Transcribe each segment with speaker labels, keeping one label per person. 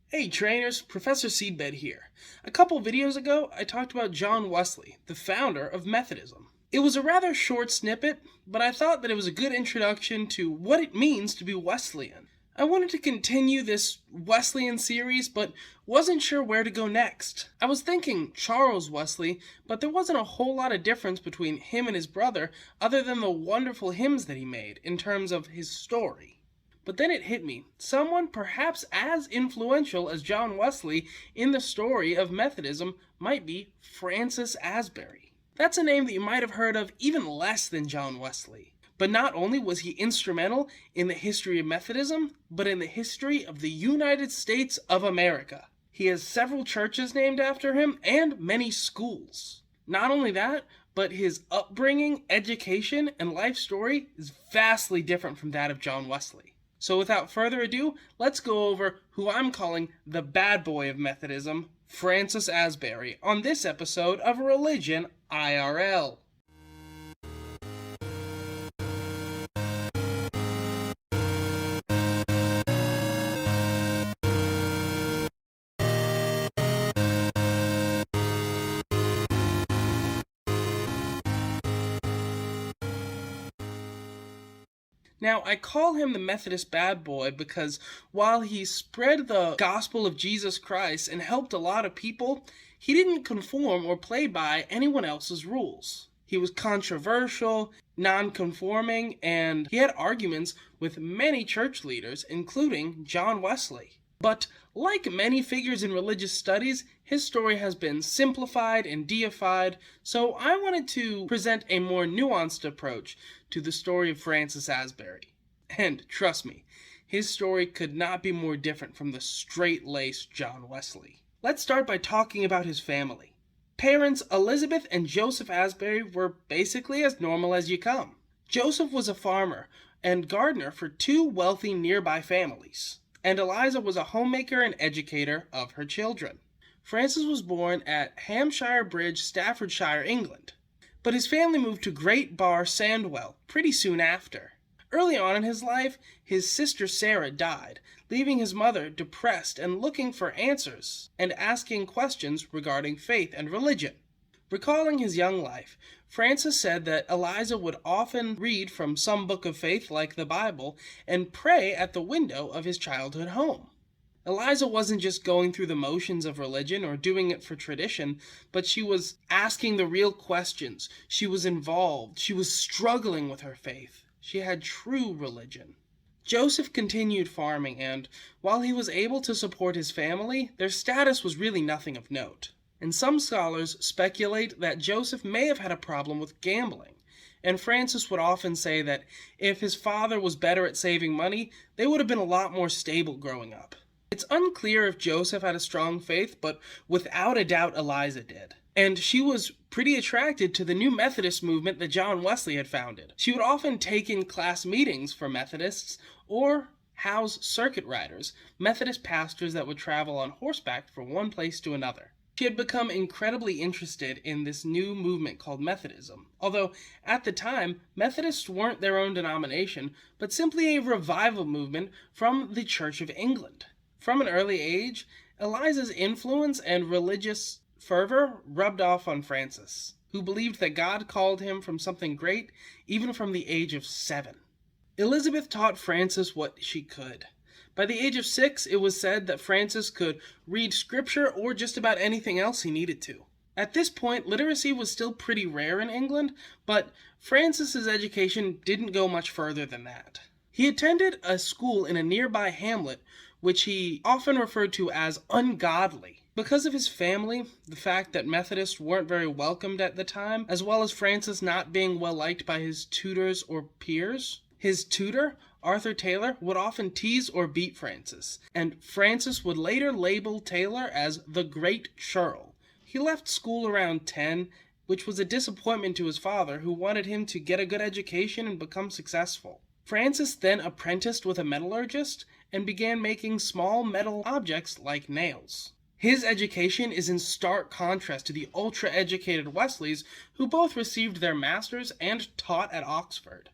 Speaker 1: Hey trainers, Professor Seedbed here. A couple videos ago, I talked about John Wesley, the founder of Methodism. It was a rather short snippet, but I thought that it was a good introduction to what it means to be Wesleyan. I wanted to continue this Wesleyan series, but wasn't sure where to go next. I was thinking Charles Wesley, but there wasn't a whole lot of difference between him and his brother other than the wonderful hymns that he made in terms of his story. But then it hit me. Someone perhaps as influential as John Wesley in the story of Methodism might be Francis Asbury. That's a name that you might have heard of even less than John Wesley. But not only was he instrumental in the history of Methodism, but in the history of the United States of America. He has several churches named after him and many schools. Not only that, but his upbringing, education, and life story is vastly different from that of John Wesley. So without further ado, let's go over who I'm calling the bad boy of Methodism, Francis Asbury, on this episode of Religion IRL. Now, I call him the Methodist bad boy because while he spread the gospel of Jesus Christ and helped a lot of people, he didn't conform or play by anyone else's rules. He was controversial, non-conforming, and he had arguments with many church leaders, including John Wesley. But like many figures in religious studies, his story has been simplified and deified, so I wanted to present a more nuanced approach to the story of Francis Asbury. And trust me, his story could not be more different from the straight-laced John Wesley. Let's start by talking about his family. Parents Elizabeth and Joseph Asbury were basically as normal as you come. Joseph was a farmer and gardener for two wealthy nearby families, and Eliza was a homemaker and educator of her children. Francis was born at Hampshire Bridge, Staffordshire, England, but his family moved to Great Bar, Sandwell, pretty soon after. Early on in his life, his sister Sarah died, leaving his mother depressed and looking for answers and asking questions regarding faith and religion. Recalling his young life, Francis said that Eliza would often read from some book of faith like the Bible and pray at the window of his childhood home. Eliza wasn't just going through the motions of religion or doing it for tradition, but she was asking the real questions. She was involved. She was struggling with her faith. She had true religion. Joseph continued farming, and while he was able to support his family, their status was really nothing of note. And some scholars speculate that Joseph may have had a problem with gambling, and Francis would often say that if his father was better at saving money, they would have been a lot more stable growing up. It's unclear if Joseph had a strong faith, but without a doubt Eliza did. And she was pretty attracted to the new Methodist movement that John Wesley had founded. She would often take in class meetings for Methodists or house circuit riders, Methodist pastors that would travel on horseback from one place to another. She had become incredibly interested in this new movement called Methodism, although at the time, Methodists weren't their own denomination, but simply a revival movement from the Church of England. From an early age, Eliza's influence and religious fervor rubbed off on Francis, who believed that God called him from something great even from the age of 7. Elizabeth taught Francis what she could. By the age of 6, it was said that Francis could read scripture or just about anything else he needed to. At this point, literacy was still pretty rare in England, but Francis's education didn't go much further than that. He attended a school in a nearby hamlet, which he often referred to as ungodly. Because of his family, the fact that Methodists weren't very welcomed at the time, as well as Francis not being well liked by his tutors or peers, his tutor, Arthur Taylor, would often tease or beat Francis, and Francis would later label Taylor as the Great Churl. He left school around 10, which was a disappointment to his father, who wanted him to get a good education and become successful. Francis then apprenticed with a metallurgist and began making small metal objects like nails. His education is in stark contrast to the ultra-educated Wesleys, who both received their masters and taught at Oxford.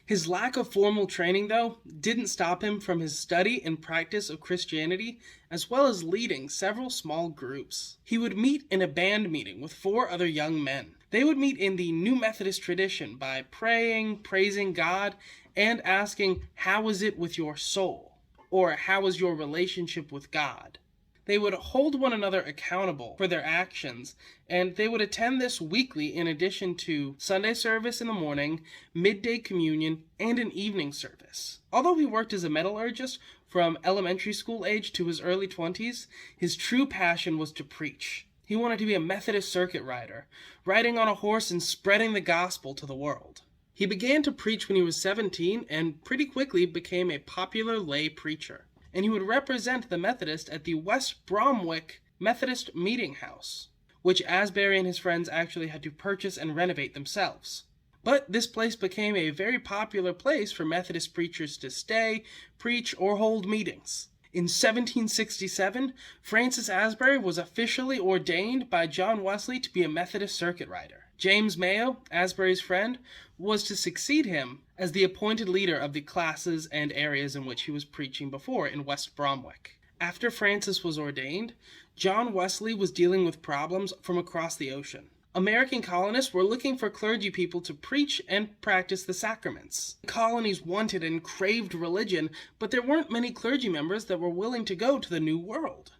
Speaker 1: His lack of formal training, though, didn't stop him from his study and practice of Christianity, as well as leading several small groups. He would meet in a band meeting with 4 other young men. They would meet in the New Methodist tradition by praying, praising God, and asking, "How is it with your soul?" or "How is your relationship with God?" They would hold one another accountable for their actions, and they would attend this weekly in addition to Sunday service in the morning, midday communion, and an evening service. Although he worked as a metallurgist from elementary school age to his early 20s, his true passion was to preach. He wanted to be a Methodist circuit rider, riding on a horse and spreading the gospel to the world. He began to preach when he was 17 and pretty quickly became a popular lay preacher. And he would represent the Methodist at the West Bromwich Methodist Meeting House, which Asbury and his friends actually had to purchase and renovate themselves. But this place became a very popular place for Methodist preachers to stay, preach, or hold meetings. In 1767, Francis Asbury was officially ordained by John Wesley to be a Methodist circuit rider. James Mayo, Asbury's friend, was to succeed him as the appointed leader of the classes and areas in which he was preaching before in West Bromwich. After Francis was ordained, John Wesley was dealing with problems from across the ocean. American colonists were looking for clergy people to preach and practice the sacraments. The colonies wanted and craved religion, but there weren't many clergy members that were willing to go to the New World.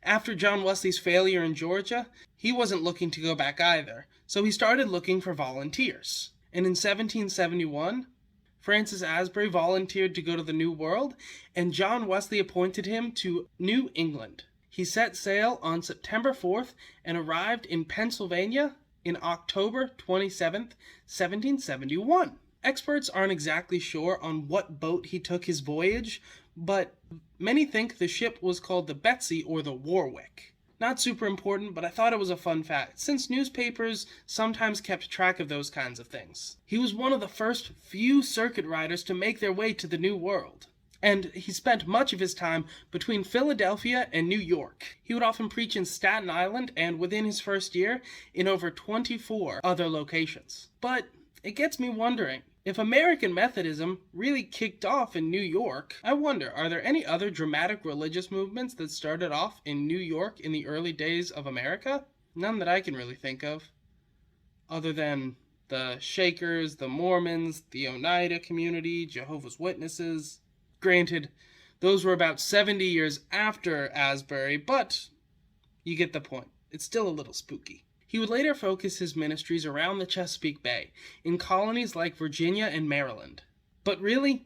Speaker 1: After John Wesley's failure in Georgia, he wasn't looking to go back either, so he started looking for volunteers. And in 1771, Francis Asbury volunteered to go to the New World, and John Wesley appointed him to New England. He set sail on September 4th and arrived in Pennsylvania in October 27th, 1771. Experts aren't exactly sure on what boat he took his voyage, but many think the ship was called the Betsy or the Warwick. Not super important, but I thought it was a fun fact, since newspapers sometimes kept track of those kinds of things. He was one of the first few circuit riders to make their way to the New World, and he spent much of his time between Philadelphia and New York. He would often preach in Staten Island, and within his first year, in over 24 other locations. But it gets me wondering, if American Methodism really kicked off in New York, I wonder, are there any other dramatic religious movements that started off in New York in the early days of America? None that I can really think of, other than the Shakers, the Mormons, the Oneida community, Jehovah's Witnesses. Granted, those were about 70 years after Asbury, but you get the point. It's still a little spooky. He would later focus his ministries around the Chesapeake Bay, in colonies like Virginia and Maryland. But really,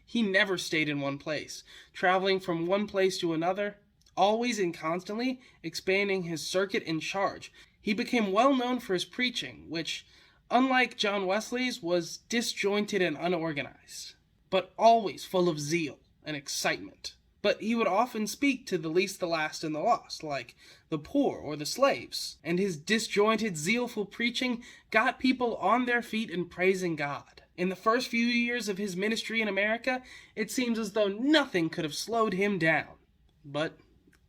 Speaker 1: he never stayed in one place, traveling from one place to another, always and constantly expanding his circuit in charge. He became well known for his preaching, which, unlike John Wesley's, was disjointed and unorganized, but always full of zeal and excitement. But he would often speak to the least, the last, and the lost, like the poor or the slaves, and his disjointed, zealful preaching got people on their feet and praising God. In the first few years of his ministry in America, it seems as though nothing could have slowed him down. But,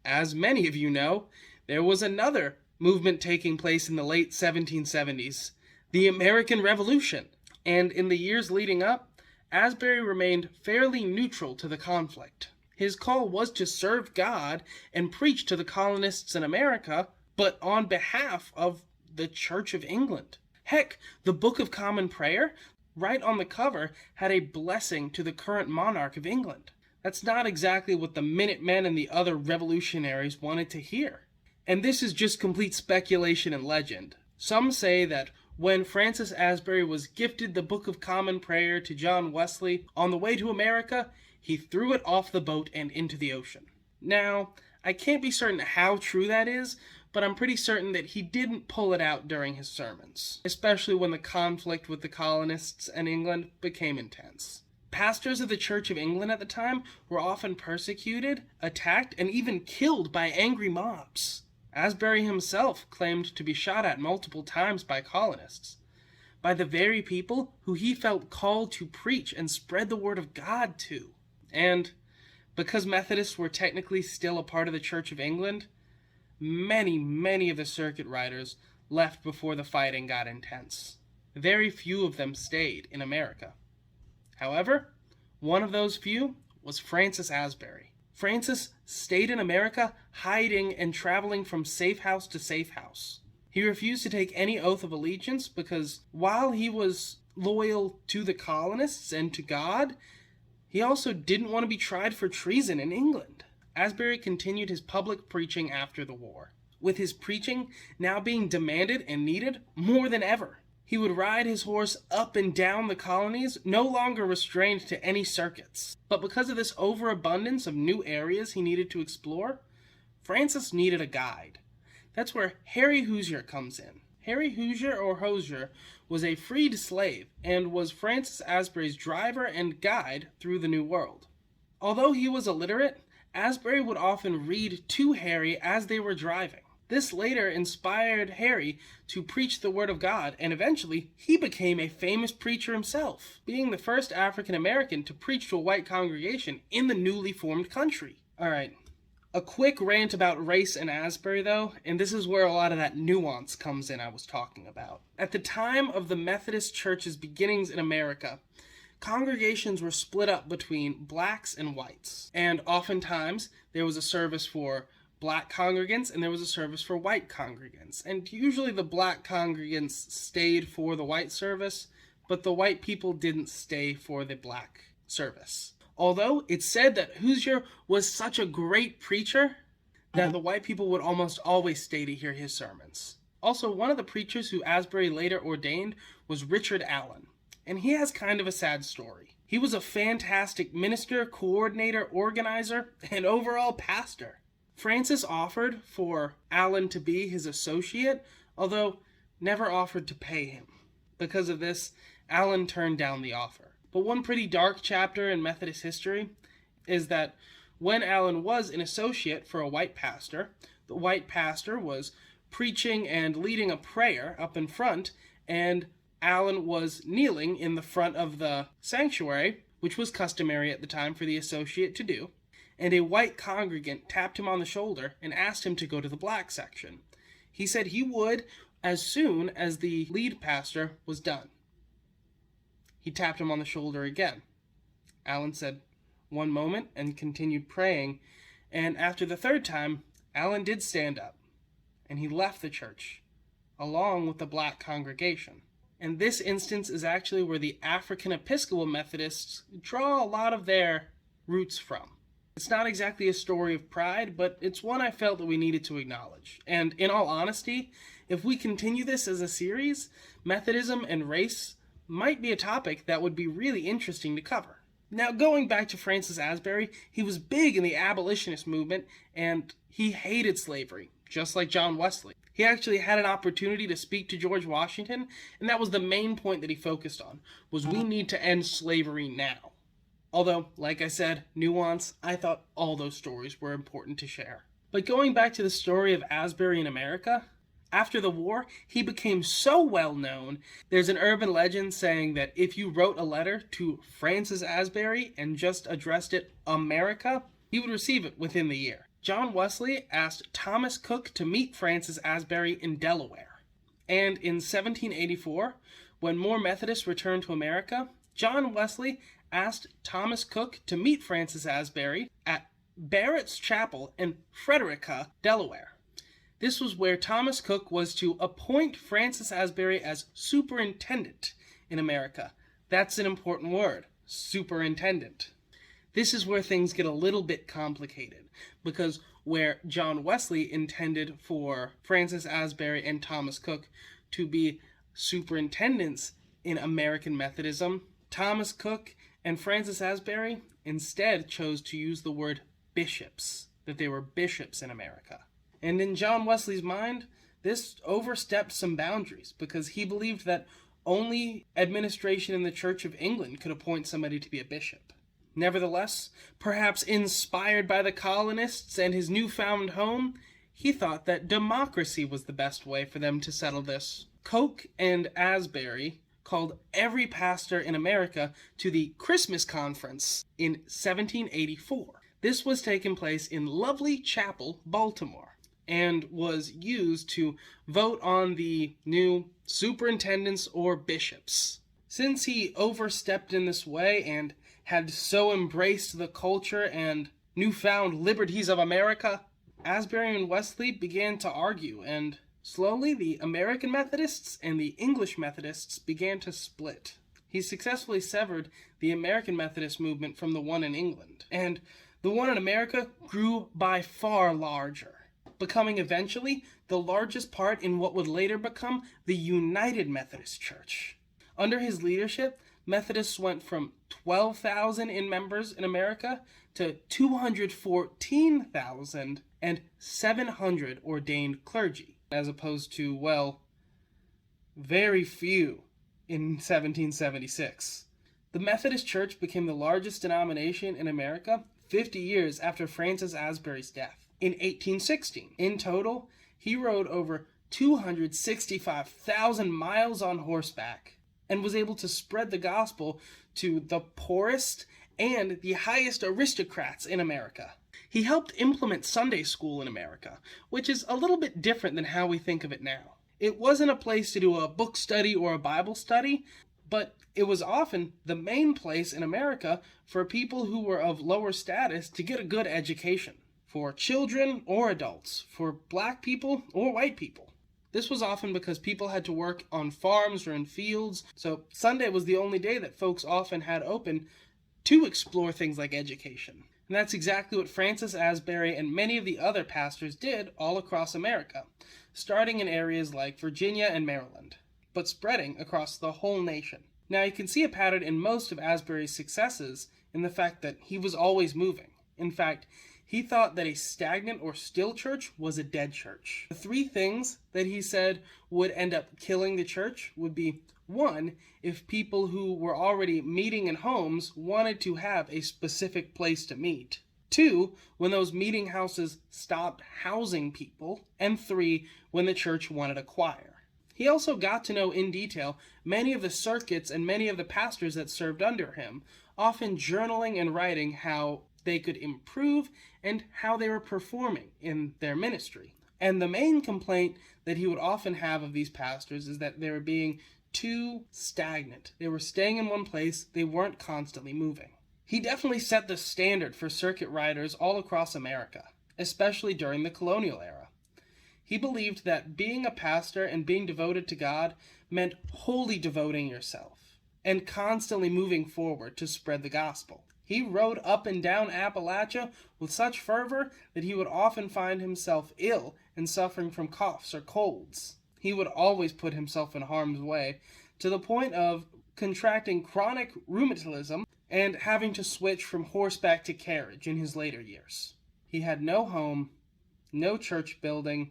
Speaker 1: as many of you know, there was another movement taking place in the late 1770s, the American Revolution, and in the years leading up, Asbury remained fairly neutral to the conflict. His call was to serve God and preach to the colonists in America, but on behalf of the Church of England. Heck, the Book of Common Prayer, right on the cover, had a blessing to the current monarch of England. That's not exactly what the Minutemen and the other revolutionaries wanted to hear. And this is just complete speculation and legend. Some say that when Francis Asbury was gifted the Book of Common Prayer to John Wesley on the way to America, he threw it off the boat and into the ocean. Now, I can't be certain how true that is, but I'm pretty certain that he didn't pull it out during his sermons, especially when the conflict with the colonists and England became intense. Pastors of the Church of England at the time were often persecuted, attacked, and even killed by angry mobs. Asbury himself claimed to be shot at multiple times by colonists, by the very people who he felt called to preach and spread the word of God to. And because Methodists were technically still a part of the Church of England, many of the circuit riders left before the fighting got intense. Very few of them stayed in America. However, one of those few was Francis Asbury. Francis stayed in America, hiding and traveling from safe house to safe house. He refused to take any oath of allegiance because while he was loyal to the colonists and to God, he also didn't want to be tried for treason in England. Asbury continued his public preaching after the war, with his preaching now being demanded and needed more than ever. He would ride his horse up and down the colonies, no longer restrained to any circuits. But because of this overabundance of new areas he needed to explore, Francis needed a guide. That's where Harry Hoosier comes in. Harry Hoosier, or Hosier, was a freed slave and was Francis Asbury's driver and guide through the New World. Although he was illiterate, Asbury would often read to Harry as they were driving. This later inspired Harry to preach the Word of God, and eventually he became a famous preacher himself, being the first African American to preach to a white congregation in the newly formed country. Alright, a quick rant about race in Asbury though, and this is where a lot of that nuance comes in I was talking about. At the time of the Methodist Church's beginnings in America, congregations were split up between blacks and whites, and oftentimes there was a service for black congregants and there was a service for white congregants, and usually the black congregants stayed for the white service, but the white people didn't stay for the black service. Although it's said that Hoosier was such a great preacher that the white people would almost always stay to hear his sermons. Also, one of the preachers who Asbury later ordained was Richard Allen, and he has kind of a sad story. He was a fantastic minister, coordinator, organizer, and overall pastor. Francis offered for Allen to be his associate, although never offered to pay him. Because of this, Allen turned down the offer. But one pretty dark chapter in Methodist history is that when Allen was an associate for a white pastor, the white pastor was preaching and leading a prayer up in front, and Allen was kneeling in the front of the sanctuary, which was customary at the time for the associate to do, and a white congregant tapped him on the shoulder and asked him to go to the black section. He said he would as soon as the lead pastor was done. He tapped him on the shoulder again. Allen said, "One moment," and continued praying, and after the third time, Allen did stand up, and he left the church, along with the black congregation. And this instance is actually where the African Episcopal Methodists draw a lot of their roots from. It's not exactly a story of pride, but it's one I felt that we needed to acknowledge. And in all honesty, if we continue this as a series, Methodism and race might be a topic that would be really interesting to cover. Now, going back to Francis Asbury, he was big in the abolitionist movement, and he hated slavery, just like John Wesley. He actually had an opportunity to speak to George Washington, and that was the main point that he focused on, was we need to end slavery now. Although, like I said, nuance, I thought all those stories were important to share. But going back to the story of Asbury in America, after the war, he became so well known, there's an urban legend saying that if you wrote a letter to Francis Asbury and just addressed it America, he would receive it within the year. John Wesley asked Thomas Cook to meet Francis Asbury in Delaware. And in 1784, when more Methodists returned to America, John Wesley asked Thomas Cook to meet Francis Asbury at Barrett's Chapel in Frederica, Delaware. This was where Thomas Cook was to appoint Francis Asbury as superintendent in America. That's an important word, superintendent. This is where things get a little bit complicated, because where John Wesley intended for Francis Asbury and Thomas Cook to be superintendents in American Methodism, Thomas Cook and Francis Asbury instead chose to use the word bishops, that they were bishops in America. And in John Wesley's mind, this overstepped some boundaries because he believed that only administration in the Church of England could appoint somebody to be a bishop. Nevertheless, perhaps inspired by the colonists and his newfound home, he thought that democracy was the best way for them to settle this. Coke and Asbury called every pastor in America to the Christmas Conference in 1784. This was taking place in lovely Chapel, Baltimore, and was used to vote on the new superintendents or bishops. Since he overstepped in this way and had so embraced the culture and newfound liberties of America, Asbury and Wesley began to argue, and slowly the American Methodists and the English Methodists began to split. He successfully severed the American Methodist movement from the one in England, and the one in America grew by far larger, becoming eventually the largest part in what would later become the United Methodist Church. Under his leadership, Methodists went from 12,000 in members in America to 214,000 and 700 ordained clergy, as opposed to, well, very few in 1776. The Methodist Church became the largest denomination in America 50 years after Francis Asbury's death, in 1816. In total, he rode over 265,000 miles on horseback and was able to spread the gospel to the poorest and the highest aristocrats in America. He helped implement Sunday school in America, which is a little bit different than how we think of it now. It wasn't a place to do a book study or a Bible study, but it was often the main place in America for people who were of lower status to get a good education, for children or adults, for black people or white people. This was often because people had to work on farms or in fields, so Sunday was the only day that folks often had open to explore things like education. And that's exactly what Francis Asbury and many of the other pastors did all across America, starting in areas like Virginia and Maryland, but spreading across the whole nation. Now, you can see a pattern in most of Asbury's successes in the fact that he was always moving. In fact, he thought that a stagnant or still church was a dead church. The three things that he said would end up killing the church would be: one, if people who were already meeting in homes wanted to have a specific place to meet; two, when those meeting houses stopped housing people; and three, when the church wanted a choir. He also got to know in detail many of the circuits and many of the pastors that served under him, often journaling and writing how they could improve and how they were performing in their ministry. And the main complaint that he would often have of these pastors is that they were being too stagnant. They were staying in one place, they weren't constantly moving. He definitely set the standard for circuit riders all across America, especially during the colonial era. He believed that being a pastor and being devoted to God meant wholly devoting yourself and constantly moving forward to spread the gospel. He rode up and down Appalachia with such fervor that he would often find himself ill and suffering from coughs or colds. He would always put himself in harm's way, to the point of contracting chronic rheumatism and having to switch from horseback to carriage in his later years. He had no home, no church building,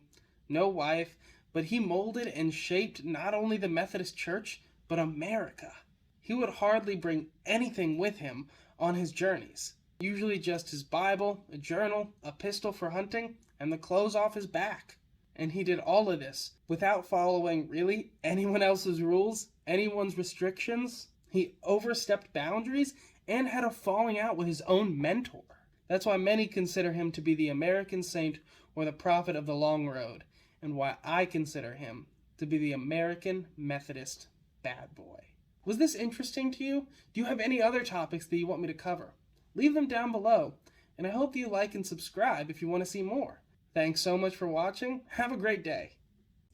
Speaker 1: no wife, but he molded and shaped not only the Methodist Church, but America. He would hardly bring anything with him on his journeys, usually just his Bible, a journal, a pistol for hunting, and the clothes off his back. And he did all of this without following really anyone else's rules, anyone's restrictions. He overstepped boundaries and had a falling out with his own mentor. That's why many consider him to be the American saint or the prophet of the long road, and why I consider him to be the American Methodist bad boy. Was this interesting to you? Do you have any other topics that you want me to cover? Leave them down below, and I hope you like and subscribe if you want to see more. Thanks so much for watching. Have a great day.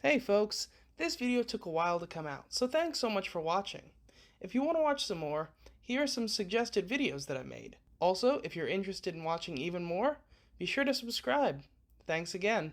Speaker 1: Hey folks, this video took a while to come out, so thanks so much for watching. If you want to watch some more, here are some suggested videos that I made. Also, if you're interested in watching even more, be sure to subscribe. Thanks again.